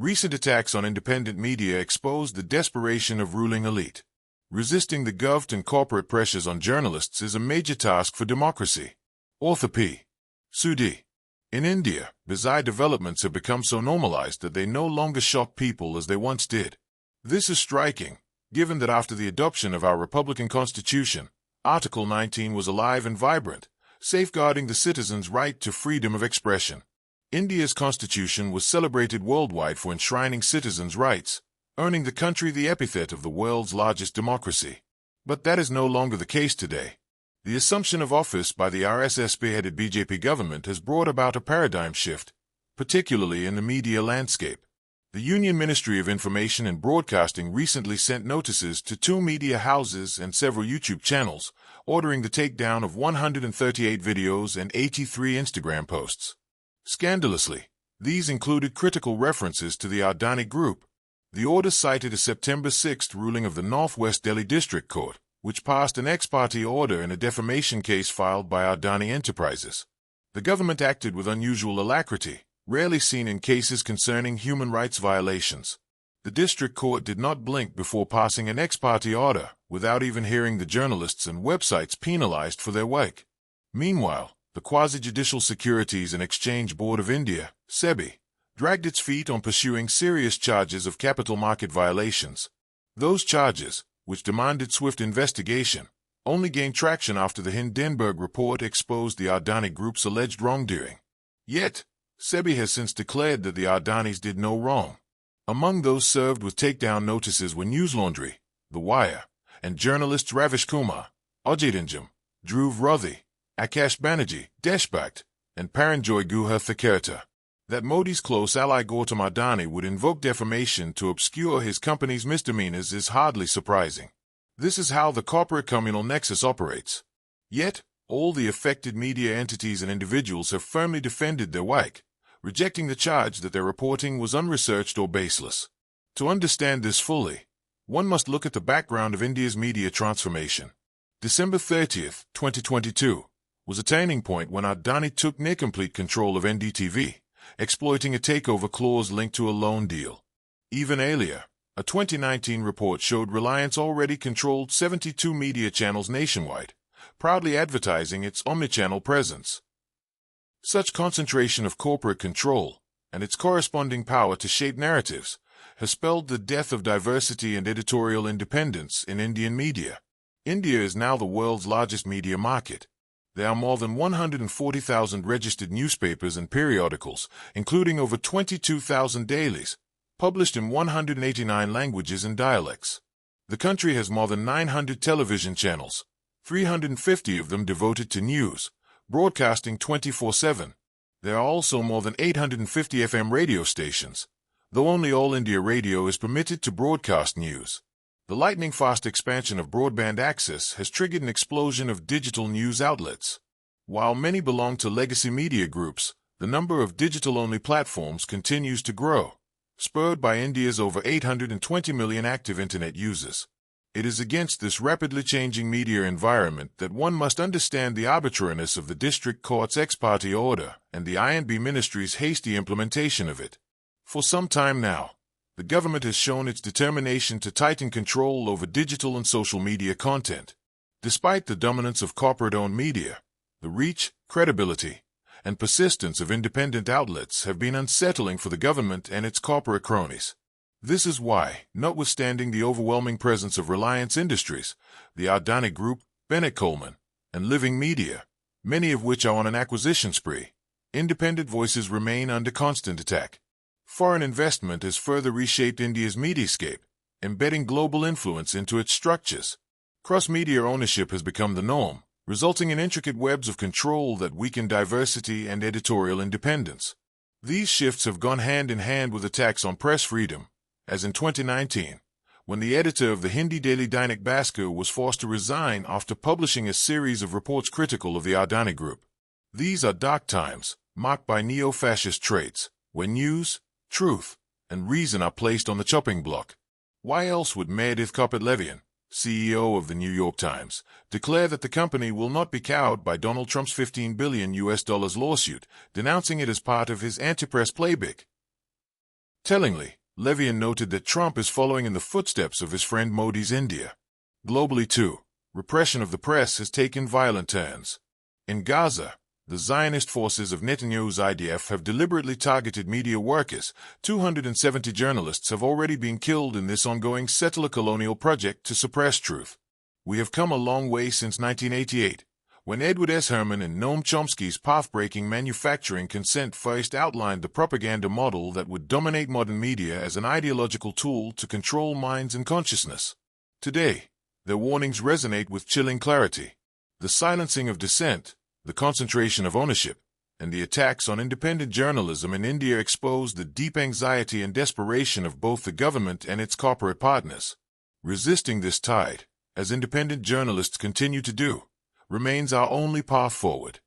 Recent attacks on independent media exposed the desperation of ruling elite. Resisting the Govt and corporate pressures on journalists is a major task for democracy. Author P. Sudhi. In India, bizarre developments have become so normalized that they no longer shock people as they once did. This is striking, given that after the adoption of our Republican Constitution, Article 19 was alive and vibrant, safeguarding the citizens' right to freedom of expression. India's constitution was celebrated worldwide for enshrining citizens' rights, earning the country the epithet of the world's largest democracy. But that is no longer the case today. The assumption of office by the RSS-spearheaded BJP government has brought about a paradigm shift, particularly in the media landscape. The Union Ministry of Information and Broadcasting recently sent notices to 2 media houses and several YouTube channels, ordering the takedown of 138 videos and 83 Instagram posts. Scandalously, these included critical references to the Adani Group. The order cited a September 6 ruling of the Northwest Delhi District Court, which passed an ex parte order in a defamation case filed by Adani Enterprises. The government acted with unusual alacrity, rarely seen in cases concerning human rights violations. The district court did not blink before passing an ex parte order, without even hearing the journalists and websites penalized for their work. Meanwhile, the Quasi-Judicial Securities and Exchange Board of India, SEBI, dragged its feet on pursuing serious charges of capital market violations. Those charges, which demanded swift investigation, only gained traction after the Hindenburg report exposed the Adani Group's alleged wrongdoing. Yet, SEBI has since declared that the Adanis did no wrong. Among those served with takedown notices were News Laundry, The Wire, and journalists Ravish Kumar, Ajay Dinjam, Dhruv Rathi, Akash Banerjee, Deshbhakt, and Paranjoy Guha Thakurta. That Modi's close ally Gautam Adani would invoke defamation to obscure his company's misdemeanors is hardly surprising. This is how the corporate communal nexus operates. Yet, all the affected media entities and individuals have firmly defended their work, rejecting the charge that their reporting was unresearched or baseless. To understand this fully, one must look at the background of India's media transformation. December 30, 2022, was a turning point when Adani took near-complete control of NDTV, exploiting a takeover clause linked to a loan deal. Even earlier, a 2019 report showed Reliance already controlled 72 media channels nationwide, proudly advertising its omnichannel presence. Such concentration of corporate control, and its corresponding power to shape narratives, has spelled the death of diversity and editorial independence in Indian media. India is now the world's largest media market. There are more than 140,000 registered newspapers and periodicals, including over 22,000 dailies, published in 189 languages and dialects. The country has more than 900 television channels, 350 of them devoted to news, broadcasting 24/7. There are also more than 850 FM radio stations, though only All India Radio is permitted to broadcast news. The lightning-fast expansion of broadband access has triggered an explosion of digital news outlets. While many belong to legacy media groups, the number of digital-only platforms continues to grow, spurred by India's over 820 million active Internet users. It is against this rapidly changing media environment that one must understand the arbitrariness of the district court's ex parte order and the INB Ministry's hasty implementation of it. For some time now, the government has shown its determination to tighten control over digital and social media content. Despite the dominance of corporate-owned media, the reach, credibility, and persistence of independent outlets have been unsettling for the government and its corporate cronies. This is why, notwithstanding the overwhelming presence of Reliance Industries, the Adani Group, Bennett Coleman, and Living Media, many of which are on an acquisition spree, independent voices remain under constant attack. Foreign investment has further reshaped India's mediascape, embedding global influence into its structures. Cross-media ownership has become the norm, resulting in intricate webs of control that weaken diversity and editorial independence. These shifts have gone hand in hand with attacks on press freedom, as in 2019, when the editor of the Hindi daily Dainik Bhaskar was forced to resign after publishing a series of reports critical of the Adani Group. These are dark times, marked by neo-fascist traits, where news, truth, and reason are placed on the chopping block. Why else would Meredith Kopit-Levien, CEO of the New York Times, declare that the company will not be cowed by Donald Trump's $15 billion lawsuit, denouncing it as part of his anti-press playbook? Tellingly, Levian noted that Trump is following in the footsteps of his friend Modi's India. Globally too, repression of the press has taken violent turns. In Gaza, the Zionist forces of Netanyahu's IDF have deliberately targeted media workers. 270 journalists have already been killed in this ongoing settler colonial project to suppress truth. We have come a long way since 1988, when Edward S. Herman and Noam Chomsky's path-breaking manufacturing consent first outlined the propaganda model that would dominate modern media as an ideological tool to control minds and consciousness. Today, their warnings resonate with chilling clarity. The silencing of dissent, the concentration of ownership, and the attacks on independent journalism in India expose the deep anxiety and desperation of both the government and its corporate partners. Resisting this tide, as independent journalists continue to do, remains our only path forward.